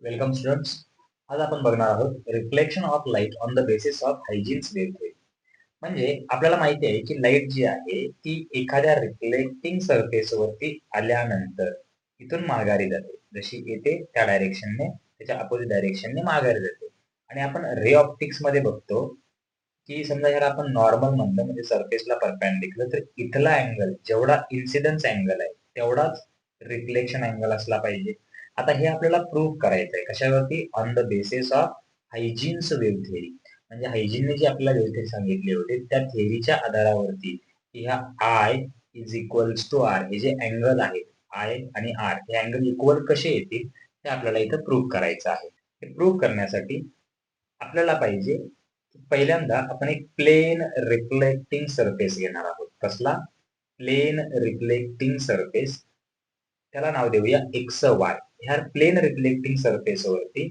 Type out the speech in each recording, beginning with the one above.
Welcome students. आज आपण बघणार आहोत reflection of light on the basis of Huygens wave theory. म्हणजे आपल्याला माहिती आहे की लाईट जी आहे ती एखाद्या रिफ्लेक्टिंग सरफेसवरती आल्यानंतर इथून माघारी जाते. जशी येते त्या डायरेक्शनने, त्याच्या अपोजिट डायरेक्शनने माघारी जाते. आणि आपण रे ऑप्टिक्स मध्ये बघतो की समजा ह्याला आपण नॉर्मल म्हणलं म्हणजे सरफेसला परपेंडिक्युलर, तर इथला अँगल जेवढा इन्सिडन्स अँगल आहे तेवढाच रिफ्लेक्शन अँगल असला पाहिजे. आता हे आपल्याला प्रूव्ह करायचं आहे कशावरती? On the basis of Huygens wave theory. म्हणजे हायजीनने जी आपल्याला वेव्ह थेअरी सांगितली होती त्या थेअरीच्या आधारावरती की ह्या i is equals to r, हे जे अँगल आहेत आय आणि आर हे अँगल इक्वल कसे येतील ते आपल्याला इथं प्रूव्ह करायचं आहे. हे प्रूव्ह करण्यासाठी आपल्याला पाहिजे पहिल्यांदा आपण एक प्लेन रिफ्लेक्टिंग सरफेस घेणार आहोत. कसला? Plane reflecting surface. त्याला नाव देऊया एक्स वाय. ह्या प्लेन रिफ्लेक्टिंग सरफेसवरती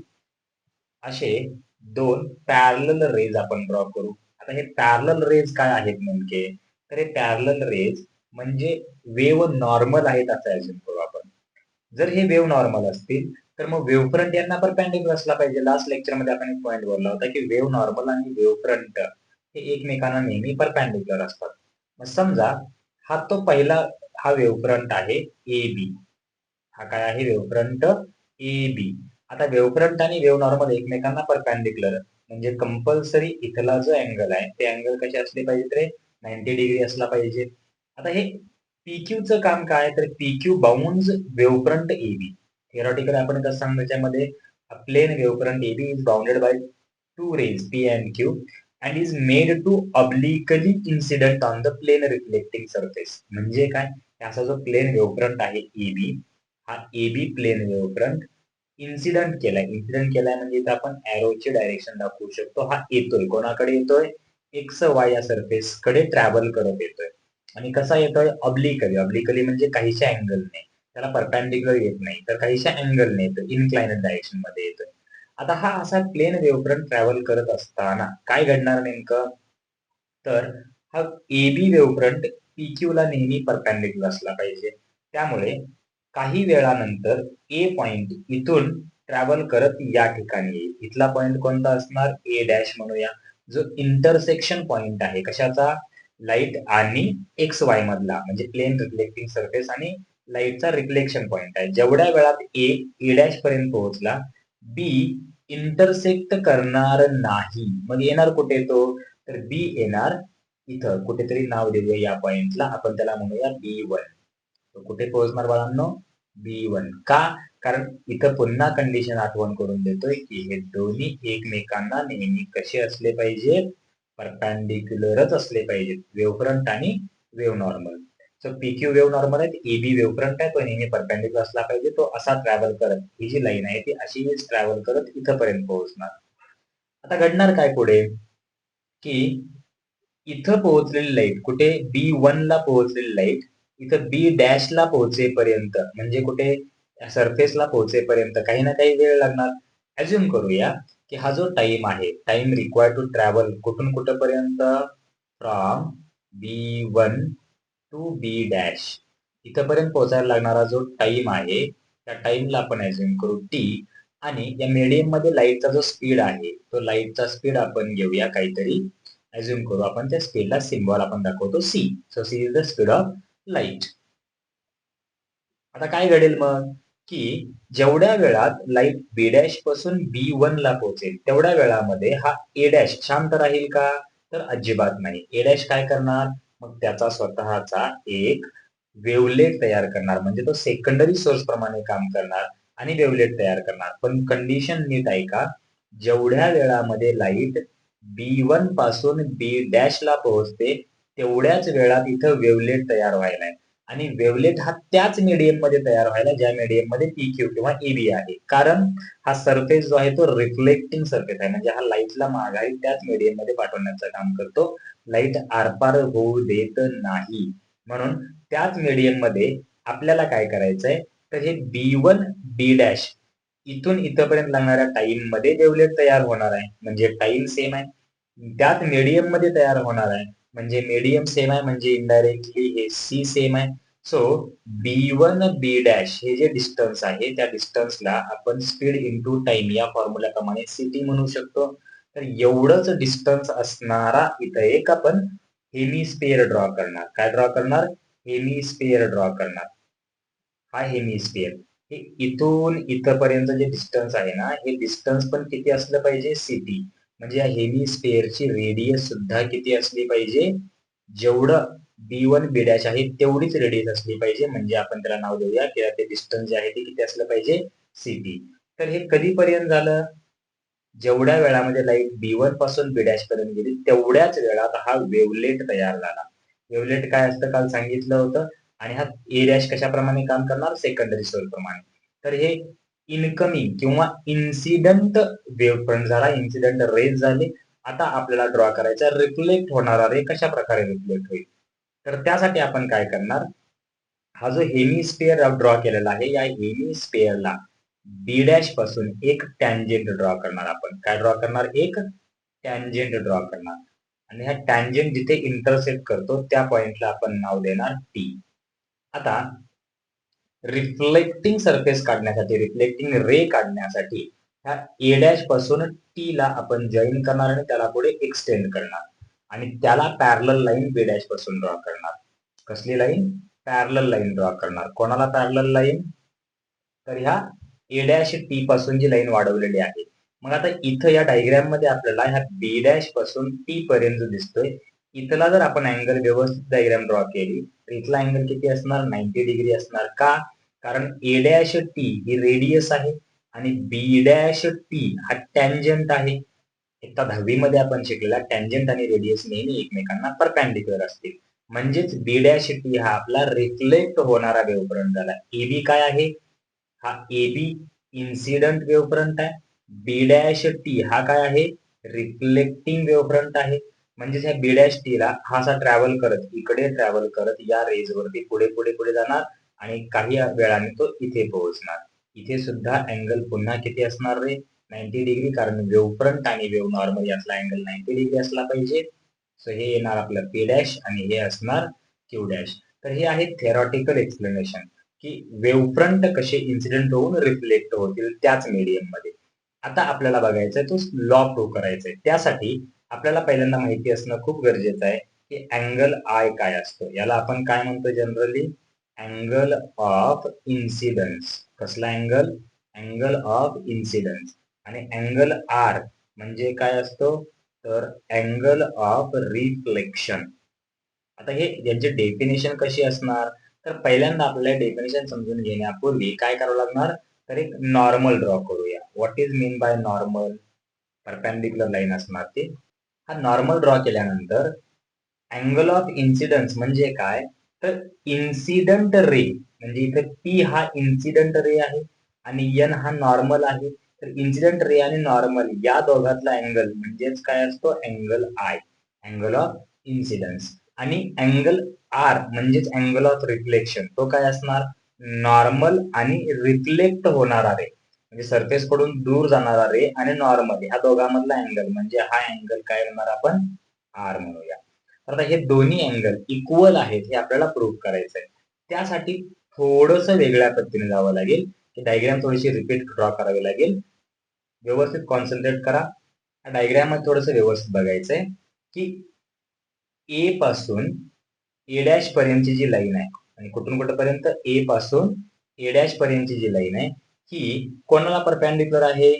असे दोन पॅरलल रेज आपण ड्रॉ करू. आता हे पॅरलल रेज काय आहेत नेमके? तर हे पॅरलल रेज म्हणजे वेव्ह नॉर्मल आहेत असं ऍज्युम करू आपण. जर हे वेव्ह नॉर्मल असतील तर मग वेव्ह फ्रंट यांना परपेंडिक्युलर असला पाहिजे. लास्ट लेक्चर मध्ये आपण एक पॉईंट बोलला होता की वेव्ह नॉर्मल आणि वेव्ह फ्रंट हे एकमेकांना नेहमी परपेंडिक्युलर असतात. मग समजा हा तो पहिला हा वेव्ह फ्रंट आहे ए बी. हा काय आहे? Wave front A B. आता वेव्ह फ्रंट आणि वेव्ह नॉर्मल एकमेकांना परपेंडिक्युलर म्हणजे कंपल्सरी इथला जो अँगल आहे ते अँगल कसे असले पाहिजे? तर 90 डिग्री असला पाहिजे. आता हे PQ चं काम काय? तर PQ bounds wave front AB. Theoretically आपण कसं सांगतो त्याच्यामध्ये plane wave front AB is bounded by two rays P and Q and is made to obliquely incident on the plane reflecting surface. म्हणजे काय? असा जो प्लेन वेव्ह फ्रंट आहे AB, हा AB plane wave front incident केलाय म्हणजे इथं आपण एरोची डायरेक्शन दाखवू शकतो. हा येतोय कोणाकडे? येतोय एक्स वाय या सरफेस कडे ट्रॅव्हल करत येतोय. आणि कसा येतोय? ऑब्लिकली म्हणजे काहीशा अँगलने. त्याला परपेंडिक्युलर येत नाही तर काहीशा अँगलने येतोय, इन्क्लाइनड डायरेक्शन मध्ये येतोय. आता हा असा प्लेन वेव्ह फ्रंट ट्रॅव्हल करत असताना काय घडणार नेमकं? तर हा AB वेव्ह फ्रंट PQ ला नेहमी परपेंडिक्युलर असला पाहिजे. त्यामुळे काही वेळानंतर ए पॉइंट इथून ट्रॅव्हल करत या ठिकाणी येईल. इथला पॉइंट कोणता असणार? ए डॅश म्हणूया. जो इंटरसेक्शन पॉइंट आहे कशाचा? लाईट आणि एक्स वाय मधला, म्हणजे प्लेन रिफ्लेक्टिंग सरफेस आणि लाईटचा रिफ्लेक्शन पॉइंट आहे. जेवढ्या वेळात ए डॅश पर्यंत पोहोचला, बी इंटरसेक्ट करणार नाही. मग येणार कुठे तो? तर बी येणार इथं कुठेतरी. नाव देऊया या पॉइंटला, आपण त्याला म्हणूया B1. तो कुठे पोहोचणार बाळांनो? B1. का? कारण इथं पुन्हा कंडिशन आठवण करून देतोय की हे दोन्ही एकमेकांना नेहमी कसे असले पाहिजेत? परपेंडिक्युलरच असले पाहिजेत. वेव्ह फ्रंट आणि wave normal. So PQ wave normal आहे, AB वेव्ह फ्रंट आहे, तो नेहमी परपेंडिक्युलर असला पाहिजे. तो असा ट्रॅव्हल करत, ही जी लाईन आहे ती अशीच ट्रॅव्हल करत इथपर्यंत पोहोचणार. आता घडणार काय पुढे? की इथं पोहोचलेली लाईट कुठे? B1 ला पोहोचलेली लाईट इथं B डॅश ला पोहोचेपर्यंत, म्हणजे कुठे? सरफेसला पोहोचेपर्यंत काही ना काही वेळ लागणार. अज्युम करूया की हा जो टाइम आहे, टाइम रिक्वायर्ड टू ट्रॅव्हल कुठून कुठपर्यंत? From B1 to B dash. इथपर्यंत पोहोचायला लागणारा जो टाइम आहे त्या टाइमला आपण अज्युम करू T. आणि या मीडियम मध्ये लाईटचा जो स्पीड आहे तो लाईटचा स्पीड आपण घेऊया काहीतरी, अज्युम करू आपण त्या स्पीडला सिम्बॉल आपण दाखवतो C. So C is the speed of light. आता काय घडेल मग? की जेवढ्या वेळात लाईट B डॅश पासून B1 ला पोहोचेल तेवढ्या वेळामध्ये हा A डॅश शांत राहील का? तर अजिबात नाही. A डॅश काय करणार? मग त्याचा स्वतःचा एक वेवलेट तयार करणार, म्हणजे तो सेकंडरी सोर्स प्रमाणे काम करणार आणि वेवलेट तयार करणार. पण कंडिशन नीट ऐका, जेवढ्या वेळामध्ये लाईट B1 पासून B डॅश ला पोहोचते तेवढ्याच वेळात इथं वेवलेट तयार व्हायला आहे. आणि वेवलेट हा त्याच मीडियम मध्ये तयार व्हायला ज्या मीडियम मध्ये PQ किंवा AB आहे. कारण हा सरफेस जो आहे तो रिफ्लेक्टिंग सरफेस आहे, म्हणजे हा लाईटला माघारी त्याच मीडियम मध्ये पाठवण्याचं काम करतो. लाईट आरपार होऊ देत नाही. म्हणून त्याच मीडियम मध्ये आपल्याला काय करायचंय? तर हे B1 B डॅश इथून इथपर्यंत लागणाऱ्या टाइम मध्ये वेवलेट तयार होणार आहे, म्हणजे टाइम सेम आहे. त्यात मीडियम मध्ये तयार होणार आहे, म्हणजे मीडियम सेम आहे, म्हणजे इनडायरेक्टली हे C सेम आहे. सो B1 B डॅश हे जे डिस्टन्स आहे त्या डिस्टन्सला आपण स्पीड इंटू टाइम या फॉर्म्युल्याप्रमाणे CT म्हणू शकतो. तर एवढंच डिस्टन्स असणारा इथं एक आपण हेमिस्फिअर ड्रॉ करणार. काय ड्रॉ करणार? हेमिस्फिअर ड्रॉ करणार. हा हेमिस्फिअर हे इथून इथपर्यंत जे डिस्टन्स आहे ना, हे डिस्टन्स पण किती असलं पाहिजे? CT. म्हणजे या हेमिस्फिअरची रेडियस सुद्धा किती असली पाहिजे? जेवढं B1 B डॅश आहे तेवढीच रेडियस असली पाहिजे. म्हणजे आपण त्याला नाव देऊया की ते डिस्टन्स जे आहे ते किती असलं पाहिजे? CT. तर हे कधीपर्यंत झालं? जेवढ्या वेळामध्ये लाईट B1 पासून B डॅश पर्यंत गेली तेवढ्याच वेळात हा वेव्हलेट तयार झाला. वेव्हलेट काय असतं काल सांगितलं होतं. आणि हा ए डॅश कशाप्रमाणे काम करणार? सेकंडरी सोर्स प्रमाणे. तर हे इनकमिंग किंवा इन्सिडंट वेव्ह फ्रंट झाला, इन्सिडंट रेज झाले. आता आपल्याला ड्रॉ करायचा रिफ्लेक्ट होणारा रे कशा प्रकारे रिफ्लेक्ट होईल. तर त्यासाठी आपण काय करणार? हा जो हेमिस्फिअर ड्रॉ केलेला आहे या हेमिस्फिअरला बी डॅश पासून एक टँजेंट ड्रॉ करणार आपण. काय ड्रॉ करणार? एक टँजेंट ड्रॉ करणार. आणि हा टँजेंट जिथे इंटरसेक्ट करतो त्या पॉइंटला आपण नाव देणार टी. आता रिफ्लेक्टिंग सरफेस काढण्यासाठी, रिफ्लेक्टिंग रे काढण्यासाठी ह्या ए डॅश पासून टी ला आपण जॉईन करणार आणि त्याला पुढे एक्सटेंड करणार आणि त्याला पॅरलल लाईन बी डॅश पासून ड्रॉ करणार. कसली लाईन? पॅरलल लाईन ड्रॉ करणार. कोणाला पॅरलल लाईन? तर ह्या ए डॅश टी पासून जी लाईन वाढवलेली आहे. मग आता इथं या डायग्राम मध्ये आपल्याला ह्या बी डॅश पासून टी पर्यंत दिसतोय. इथला जर आपण अँगल व्यवस्थित डायग्राम ड्रॉ केली तर इथला अँगल किती असणार? 90 डिग्री असणार. का? कारण ए डॅश टी ही रेडियस आहे आणि बी डॅश टी हा टँजंट आहे. इयत्ता 10वी मध्ये आपण शिकलेला टँजंट आणि रेडियस नेहमी एकमेकांना परपॅन्डिक्युलर असतील. म्हणजेच बी डॅश टी हा आपला रिफ्लेक्ट होणारा वेव्ह फ्रंट झाला. एबी काय आहे? हा एबी इन्सिडंट वेव्ह फ्रंट आहे. बी डॅश टी हा काय आहे? रिफ्लेक्टिंग वेव्ह फ्रंट आहे. म्हणजेच ह्या बी डॅश टी ला हा असा ट्रॅव्हल करत इकडे ट्रॅव्हल करत या रेज वरती पुढे पुढे पुढे जाणार आणि काही वेळाने तो इथे पोहोचणार. इथे सुद्धा अँगल पुन्हा किती असणार रे? 90 डिग्री. कारण वेव्ह फ्रंट आणि वेव्ह नॉर्मल यातला अँगल 90 डिग्री असला पाहिजे. सो हे येणार आपलं पी डॅश आणि हे असणार क्यू डॅश. तर हे आहे थेरॉटिकल एक्सप्लेनेशन की वेव्ह फ्रंट कसे इन्सिडेंट होऊन रिफ्लेक्ट होतील त्याच मीडियम मध्ये. आता आपल्याला बघायचंय तो लॉ प्रूव्ह करायचा आहे. त्यासाठी आपल्याला पहिल्यांदा माहिती असणं खूप गरजेचं आहे की अँगल आय काय असतो. याला आपण काय म्हणतो जनरली? Angle of incidence. कसला अँगल? Angle of incidence. आणि अँगल आर म्हणजे काय असतो? तर अँगल ऑफ रिफ्लेक्शन. आता हे याची डेफिनेशन कशी असणार? तर पहिल्यांदा आपल्याला डेफिनेशन समजून घेण्यापूर्वी काय करावं लागणार? तर एक नॉर्मल ड्रॉ करूया. What is mean by normal? Perpendicular line असणार ती. हा नॉर्मल ड्रॉ केल्यानंतर अँगल ऑफ इन्सिडन्स म्हणजे काय? तर इन्सिडंट रे म्हणजे इथे पी हा इन्सिडंट रे आहे आणि एन हा नॉर्मल आहे. तर इन्सिडंट रे आणि नॉर्मल या दोघातला अँगल म्हणजेच काय असतो? Angle I. Angle of incidence. आणि अँगल आर म्हणजेच अँगल ऑफ रिफ्लेक्शन तो काय असणार? नॉर्मल आणि रिफ्लेक्ट होणारा रे म्हणजे सरफेस कडून दूर जाणारा रे आणि नॉर्मल ह्या दोघांमधला अँगल म्हणजे हा अँगल काय म्हणणार आपण? आर म्हणूया. आता हे दोन्ही अँगल इक्वल आहेत हे आपल्याला प्रूव्ह करायचं आहे. त्यासाठी थोडस वेगळ्या पद्धतीने जावं लागेल. डायग्राम थोडीशी रिपीट ड्रॉ करावी लागेल. व्यवस्थित कॉन्सन्ट्रेट करा. डायग्राम मध्ये थोडस व्यवस्थित बघायचंय की ए पासून ए डॅश पर्यंतची जी लाईन आहे आणि कुठून कुठपर्यंत ए पासून ए डॅश पर्यंतची जी लाईन आहे ही कोणाला परपॅन्डिक्युलर आहे?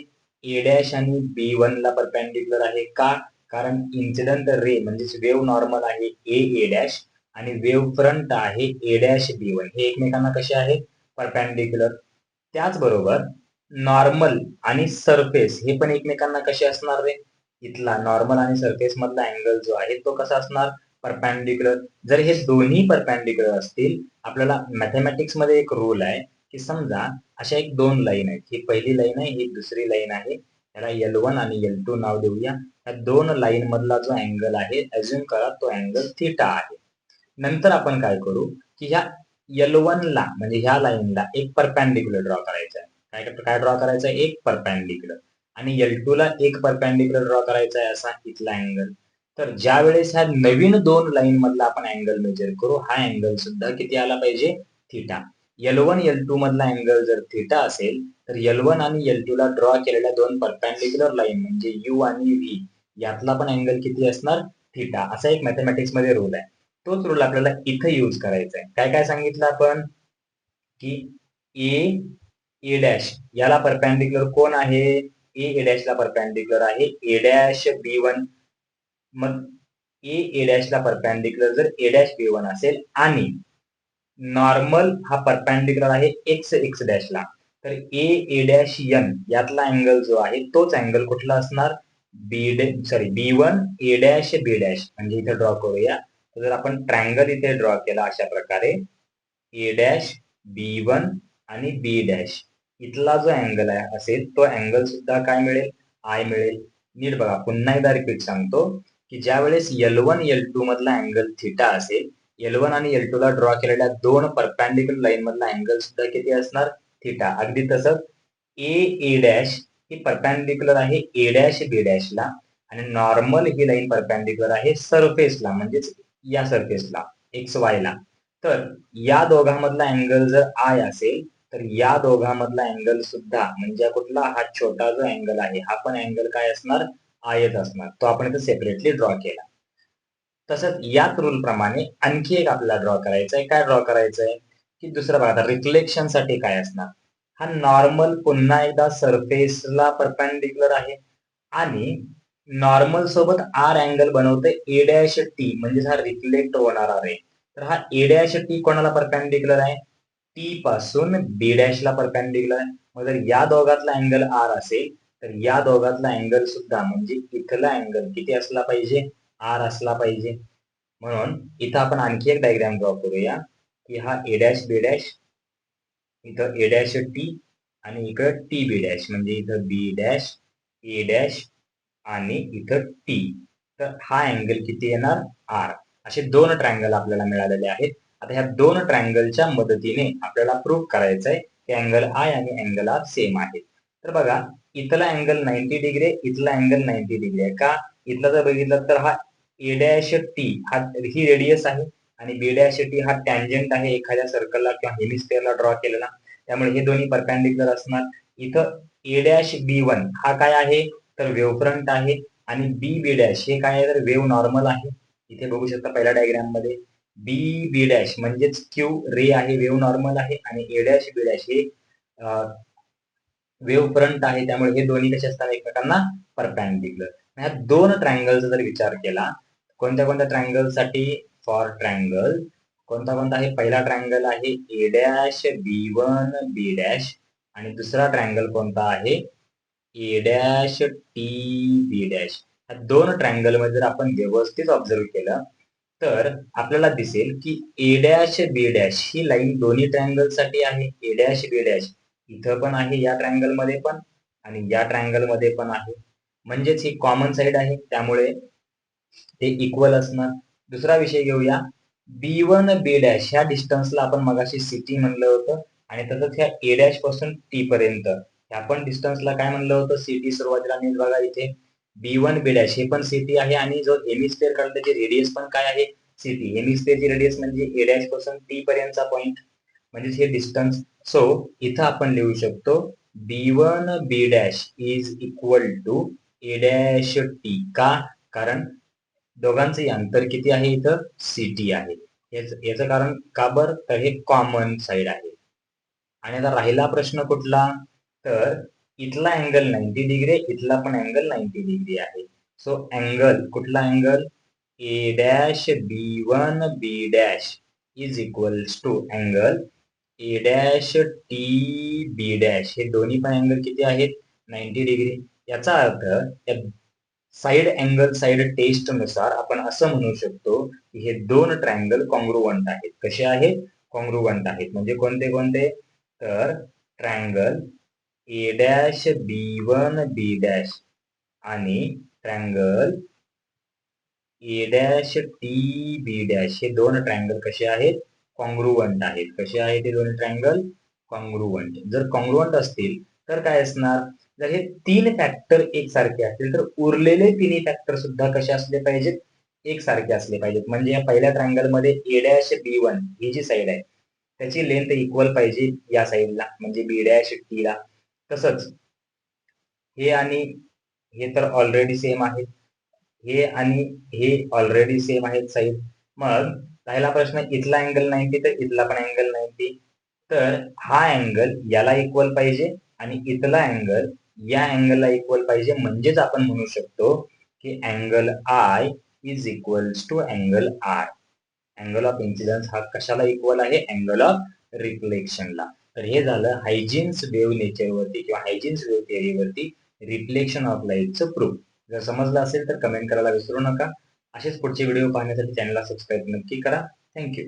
ए डॅश आणि बी वन ला परपॅन्डिक्युलर आहे. का? कारण इन्सिडंट रे म्हणजेच वेव्ह नॉर्मल आहे ए डॅश आणि वेव्ह फ्रंट आहे ए डॅश बी वन. हे एकमेकांना कसे आहेत? परपॅन्डिक्युलर. त्याचबरोबर नॉर्मल आणि सरफेस हे पण एकमेकांना कसे असणार रे? इथला नॉर्मल आणि सरफेस मधला अँगल जो आहे तो कसा असणार? परपॅन्डिक्युलर. जर हे दोन्ही परपॅन्डिक्युलर असतील आपल्याला मॅथमॅटिक्स मध्ये एक रूल आहे की समजा अशा एक दोन लाईन आहेत. ही पहिली लाईन आहे, ही दुसरी लाईन आहे. त्याला L1 आणि L2 नाव देऊया. या दोन लाईन मधला जो अँगल आहे अज्युम करा तो अँगल थिटा आहे. नंतर आपण काय करू की ह्या L1 ला म्हणजे ह्या लाईनला एक परपॅन्डिक्युलर ड्रॉ करायचा आहे. काय ड्रॉ करायचा आहे? एक परपॅन्डिक्युलर. आणि L2 ला एक परपॅन्डिक्युलर ड्रॉ करायचा आहे असा इथला अँगल. तर ज्या वेळेस ह्या नवीन दोन लाईन मधला आपण अँगल मेजर करू, हा अँगल सुद्धा किती आला पाहिजे? थिटा. L1 L2 मधला अँगल जर थिटा असेल तर L1 आणि L2 ला ड्रॉ केलेल्या दोन परपेंडिक्युलर लाईन म्हणजे U आणि V यातला पण अँगल किती असणार? थिटा. असा एक मॅथमॅटिक्स मध्ये रूल आहे. तोच रूल आपल्याला इथे यूज करायचा आहे. काय काय सांगितलं आपण की ए डॅश याला परपेंडिक्युलर कोण आहे? ए डॅश ला परपेंडिक्युलर आहे ए डॅश B1. मग ए डॅश ला परपेंडिक्युलर जर ए डॅश B1 असेल आणि नॉर्मल हा परपेंडिक्युलर आहे एक्स डॅशला, तर ए डॅश एन यातला अँगल जो आहे तोच अँगल कुठला असणार? B1 ए डॅश बी डॅश. म्हणजे इथे ड्रॉ करूया. जर आपण ट्रायंगल इथे ड्रॉ केला अशा प्रकारे ए डॅश B1 आणि बी डॅश इथला जो अँगल आहे असेल तो अँगल सुद्धा काय मिळेल? आय मिळेल. नीट बघा, पुन्हा एकदा रिपीट सांगतो की ज्या वेळेस L1 L2 मधला अँगल थिटा असेल, L1 आणि L2 ला ड्रॉ केलेल्या दोन परपेंडिक्युलर लाईन मधला अँगल सुद्धा किती असणार? थिटा. अगदी तसंच ए डॅश ही परपेंडिक्युलर आहे ए डॅश बी डॅशला आणि नॉर्मल ही लाईन परपेंडिक्युलर आहे सरफेसला म्हणजेच या सरफेसला एक्स वाय ला. तर या दोघांमधला अँगल जर आय असेल तर या दोघांमधला अँगल सुद्धा म्हणजे कुठला? हा छोटा जो अँगल आहे हा पण अँगल काय असणार? आयच असणार. तो आपण इथे सेपरेटली ड्रॉ केला. तसंच याच रूल प्रमाणे आणखी एक आपल्याला ड्रॉ करायचं आहे. काय ड्रॉ करायचंय की दुसरा बघा, आता रिफ्लेक्शन साठी काय असणार? हा नॉर्मल पुन्हा एकदा सरफेसला परपेंडिक्युलर आहे आणि नॉर्मल सोबत आर अँगल बनवते ए डॅश टी म्हणजे हा रिफ्लेक्ट होणारा रे. तर हा ए डॅश टी कोणाला परपेंडिक्युलर आहे? टी पासून बी डॅश ला परपेंडिक्युलर आहे. मग जर या दोघातला अँगल आर असेल तर या दोघातला अँगल सुद्धा म्हणजे इथला अँगल किती असला पाहिजे? आर असला पाहिजे. म्हणून इथं आपण आणखी एक डायग्राम ड्रॉ करूया की हा ए डॅश बी डॅश, इथं ए डॅश टी आणि इकडं टी बी डॅश म्हणजे इथं बी डॅश ए डॅश आणि इथं टी. तर हा अँगल किती येणार? आर. असे दोन ट्रायंगल आपल्याला मिळालेले आहेत. आता ह्या दोन ट्रायंगलच्या मदतीने आपल्याला प्रूव्ह करायचंय की अँगल आय आणि अँगल आर सेम आहे. तर बघा, इथला अँगल 90 डिग्री आहे, इथला अँगल 90 डिग्री आहे. का? इथला जर बघितलं तर हा ए डॅश टी हा ही रेडियस आहे आणि बी डॅश टी हा टँजंट आहे एखाद्या सर्कलला किंवा हेमिस्फिअरला ड्रॉ केलेला. त्यामुळे हे दोन्ही परपेंडिक्युलर असणार. इथं ए डॅश B1 हा काय आहे? तर वेव्ह फ्रंट आहे आणि बी डॅश हे काय आहे? तर वेव्ह नॉर्मल आहे. इथे बघू शकता पहिल्या डायग्राम मध्ये बी डॅश म्हणजेच क्यू रे आहे, वेव्ह नॉर्मल आहे आणि ए डॅश बी डॅश हे वेव्ह फ्रंट आहे. त्यामुळे हे दोन्ही कसे असतात? एकमेकांना परपेंडिक्युलर. ह्या दोन ट्रायंगलचा जर विचार केला, कोणत्या कोणत्या ट्रायंगल साठी? फॉर ट्रायंगल कोणता कोणता आहे? पहिला ट्रायंगल आहे A dash B1 B dash आणि दुसरा ट्रायंगल कोणता आहे? A dash T B dash. ह्या दोन ट्रायंगल मध्ये जर आपण व्यवस्थित ऑब्झर्व केलं तर आपल्याला दिसेल की ए डॅश बी डॅश ही लाईन दोन्ही ट्रायंगल साठी आहे. ए डॅश बी डॅश इथं पण आहे, या ट्रायंगल मध्ये पण आणि या ट्रायंगल मध्ये पण आहे. म्हणजेच ही कॉमन साइड आहे त्यामुळे ते इक्वल असणार. दुसरा विषय घेऊया. B1 बी डॅश ह्या डिस्टन्सला आपण मगाशी सिटी म्हणलं होतं आणि तसंच ह्या ए डॅश पासून टी पर्यंत ह्या पण डिस्टन्सला काय म्हणलं होतं? सिटी. सुरुवातीला नीट बघा इथे B1 बी डॅश हे पण सिटी आहे आणि जो हेमिस्फिअर काढला त्याची रेडियस पण काय आहे? सिटी. हेमिस्फिअरची रेडियस म्हणजे ए डॅश पासून टी पर्यंतचा पॉइंट म्हणजे हे डिस्टन्स. सो इथं आपण लिहू शकतो B1 B dash is equal to A dash T. का? कारण दोघांचंही अंतर किती आहे? इथं सिटी आहे. याचं कारण का बर? तर हे कॉमन साइड आहे. आणि आता राहिला प्रश्न कुठला? तर इथला अँगल 90 डिग्री आहे, इथला पण अँगल 90 डिग्री आहे. सो अँगल कुठला angle? A dash B1 B dash is equals to angle A dash T B dash. हे दोन्ही पण अँगल किती आहेत? 90 डिग्री. याचा अर्थ साइड अँगल साइड टेस्ट नुसार आपण असं म्हणू शकतो की हे दोन ट्रायंगल कॉन्ग्रुवंट आहेत. कसे आहेत? कॉन्ग्रुवंट आहेत. म्हणजे कोणते कोणते? तर triangle A dash B1 B dash आणि triangle A dash T B dash हे दोन ट्रायंगल कसे आहेत? कॉन्ग्रुवंट आहेत. कसे आहेत हे दोन ट्रायंगल? कॉन्ग्रुवंट. जर कॉन्ग्रुवंट असतील तर काय असणार? जर हे 3 फॅक्टर एकसारखे असतील तर उरलेले तिन्ही फॅक्टर सुद्धा कसे असले पाहिजेत? एकसारखे असले पाहिजेत. म्हणजे या पहिल्या ट्रायंगलमध्ये A', B1 he G side आहे त्याची लेंथ इक्वल पाहिजे या साईडला म्हणजे B' ला. तसंच हे आणि हे तर ऑलरेडी सेम आहे. हे आणि हे ऑलरेडी सेम आहेत साईड. मग राहिला प्रश्न इथला अँगल 90 तर इथला पण अँगल 90. तर हा अँगल याला इक्वल पाहिजे आणि इथला अँगल या अँगलला इक्वल पाहिजे. म्हणजेच आपण म्हणू शकतो की angle i is equals to angle r. Angle of incidence हा कशाला इक्वल आहे? अँगल ऑफ रिफ्लेक्शनला. तर हे झालं हायजिन्स वेव्ह नेचरवरती किंवा हायजिन्स वेव्ह थिअरीवरती रिफ्लेक्शन ऑफ लाईटचं प्रूफ. जर समजलं असेल तर कमेंट करायला विसरू नका. असेच पुढचे व्हिडिओ पाहण्यासाठी चॅनलला सबस्क्राईब नक्की करा. थँक्यू.